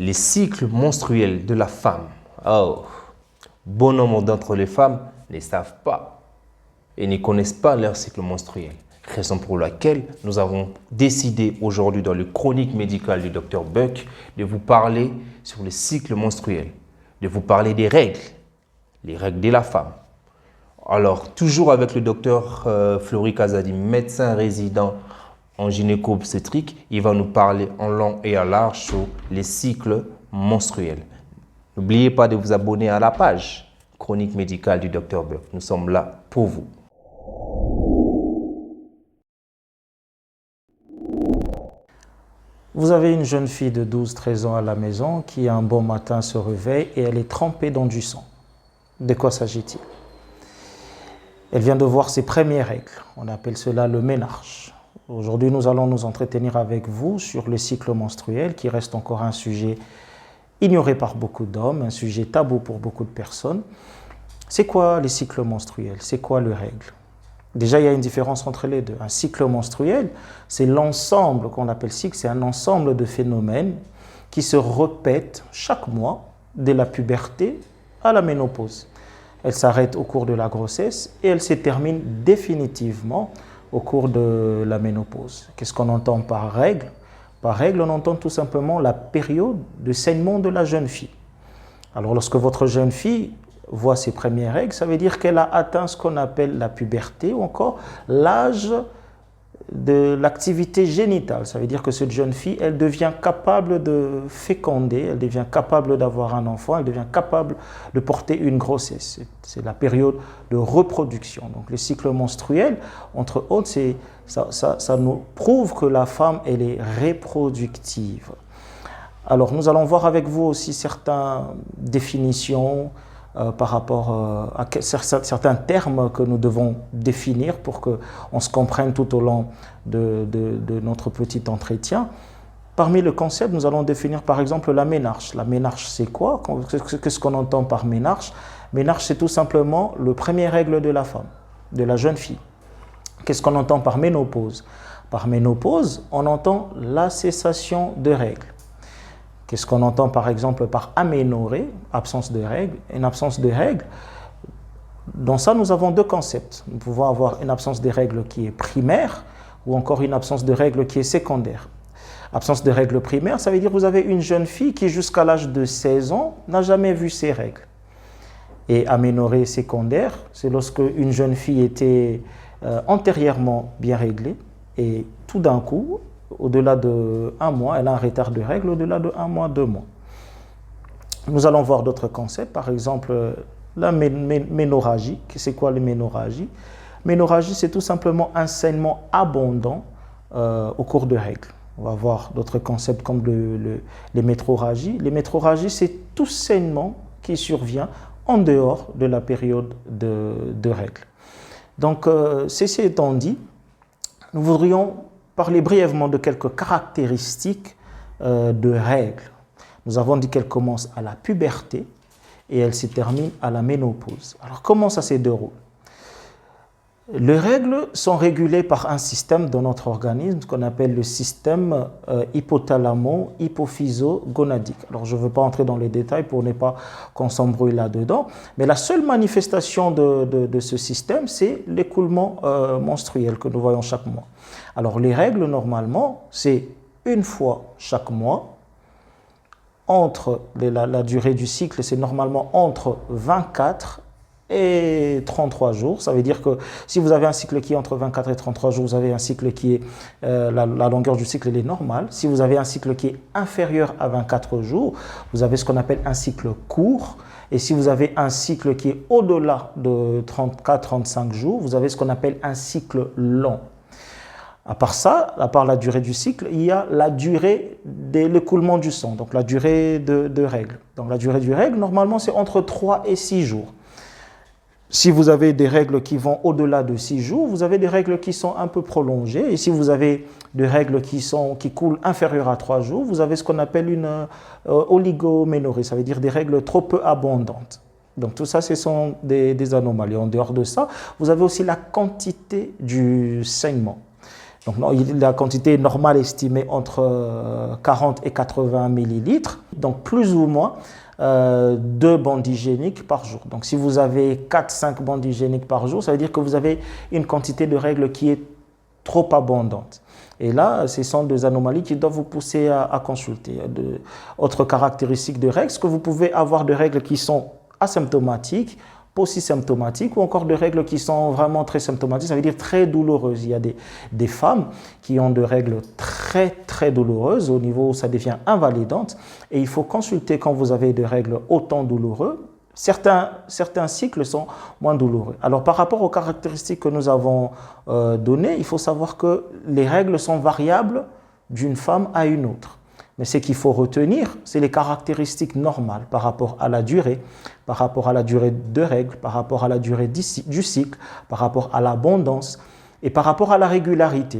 les cycles menstruels de la femme. Oh, bon nombre d'entre les femmes ne savent pas et ne connaissent pas leur cycle menstruel. Raison pour laquelle nous avons décidé aujourd'hui dans le chronique médicale du Dr Buck de vous parler sur le cycle menstruel, de vous parler des règles, les règles de la femme. Alors, toujours avec le docteur Flory Kazadi, médecin résident en gynéco-obstétrique, il va nous parler en long et en large sur les cycles menstruels. N'oubliez pas de vous abonner à la page chronique médicale du Dr Buck. Nous sommes là pour vous. Vous avez une jeune fille de 12-13 ans à la maison qui un bon matin se réveille et elle est trempée dans du sang. De quoi s'agit-il? Elle vient de voir ses premières règles. On appelle cela le ménarche. Aujourd'hui, nous allons nous entretenir avec vous sur le cycle menstruel qui reste encore un sujet ignoré par beaucoup d'hommes, un sujet tabou pour beaucoup de personnes. C'est quoi les cycles menstruels? C'est quoi les règles? Déjà, il y a une différence entre les deux. Un cycle menstruel, c'est l'ensemble qu'on appelle cycle, c'est un ensemble de phénomènes qui se répètent chaque mois, dès la puberté à la ménopause. Elle s'arrête au cours de la grossesse et elle se termine définitivement au cours de la ménopause. Qu'est-ce qu'on entend par règle? Par règle, on entend tout simplement la période de saignement de la jeune fille. Alors, lorsque votre jeune fille voit ses premières règles, ça veut dire qu'elle a atteint ce qu'on appelle la puberté ou encore l'âge de l'activité génitale. Ça veut dire que cette jeune fille, elle devient capable de féconder, elle devient capable d'avoir un enfant, elle devient capable de porter une grossesse. C'est la période de reproduction. Donc le cycle menstruel, entre autres, ça nous prouve que la femme, elle est reproductive. Alors nous allons voir avec vous aussi certaines définitions, par rapport à certains termes que nous devons définir pour qu'on se comprenne tout au long de notre petit entretien. Parmi le concept, nous allons définir par exemple la ménarche. La ménarche, c'est quoi? Qu'est-ce qu'on entend par ménarche? Ménarche, c'est tout simplement le premier règle de la femme, de la jeune fille. Qu'est-ce qu'on entend par ménopause? Par ménopause, on entend la cessation de règles. Qu'est-ce qu'on entend par exemple par aménorrhée, absence de règles? Une absence de règles, dans ça nous avons deux concepts. Nous pouvons avoir une absence de règles qui est primaire ou encore une absence de règles qui est secondaire. Absence de règles primaire, ça veut dire que vous avez une jeune fille qui jusqu'à l'âge de 16 ans n'a jamais vu ses règles. Et aménorrhée secondaire, c'est lorsque une jeune fille était antérieurement bien réglée et tout d'un coup, au-delà de 1 mois, elle a un retard de règles au-delà de 1 mois, 2 mois. Nous allons voir d'autres concepts, par exemple la ménorrhagie. C'est quoi la ménorrhagie? Ménorrhagie, c'est tout simplement un saignement abondant au cours de règles. On va voir d'autres concepts comme les métrorragies. Les métrorragies, c'est tout saignement qui survient en dehors de la période de règles. Donc, ceci étant dit, nous voudrions parler brièvement de quelques caractéristiques de règles. Nous avons dit qu'elles commencent à la puberté et elles se terminent à la ménopause. Alors, comment ça se déroule? Les règles sont régulées par un système dans notre organisme qu'on appelle le système hypothalamo-hypophyso-gonadique. Alors, je ne veux pas entrer dans les détails pour ne pas qu'on s'embrouille là-dedans, mais la seule manifestation de ce système, c'est l'écoulement menstruel que nous voyons chaque mois. Alors, les règles, normalement, c'est une fois chaque mois. Entre la durée du cycle, c'est normalement entre 24 et 33 jours. Ça veut dire que si vous avez un cycle qui est entre 24 et 33 jours, vous avez un cycle qui est, la longueur du cycle elle est normale. Si vous avez un cycle qui est inférieur à 24 jours, vous avez ce qu'on appelle un cycle court. Et si vous avez un cycle qui est au-delà de 34-35 jours, vous avez ce qu'on appelle un cycle long. À part ça, à part la durée du cycle, il y a la durée de l'écoulement du sang, donc la durée de règles. Donc la durée du règle, normalement, c'est entre 3 et 6 jours. Si vous avez des règles qui vont au-delà de 6 jours, vous avez des règles qui sont un peu prolongées. Et si vous avez des règles qui coulent inférieures à 3 jours, vous avez ce qu'on appelle une oligoménorrhée, ça veut dire des règles trop peu abondantes. Donc tout ça, ce sont des anomalies. En dehors de ça, vous avez aussi la quantité du saignement. Donc la quantité normale estimée entre 40 et 80 millilitres, donc plus ou moins 2 bandes hygiéniques par jour. Donc si vous avez 4-5 bandes hygiéniques par jour, ça veut dire que vous avez une quantité de règles qui est trop abondante. Et là, ce sont des anomalies qui doivent vous pousser à consulter. Autre caractéristique de règles, c'est que vous pouvez avoir des règles qui sont asymptomatiques, paucisymptomatiques ou encore de règles qui sont vraiment très symptomatiques, ça veut dire très douloureuses. Il y a des femmes qui ont des règles très douloureuses au niveau où ça devient invalidante et il faut consulter quand vous avez des règles autant douloureuses. Certains cycles sont moins douloureux. Alors par rapport aux caractéristiques que nous avons données, il faut savoir que les règles sont variables d'une femme à une autre. Mais ce qu'il faut retenir, c'est les caractéristiques normales par rapport à la durée de règles, par rapport à la durée du cycle, par rapport à l'abondance et par rapport à la régularité.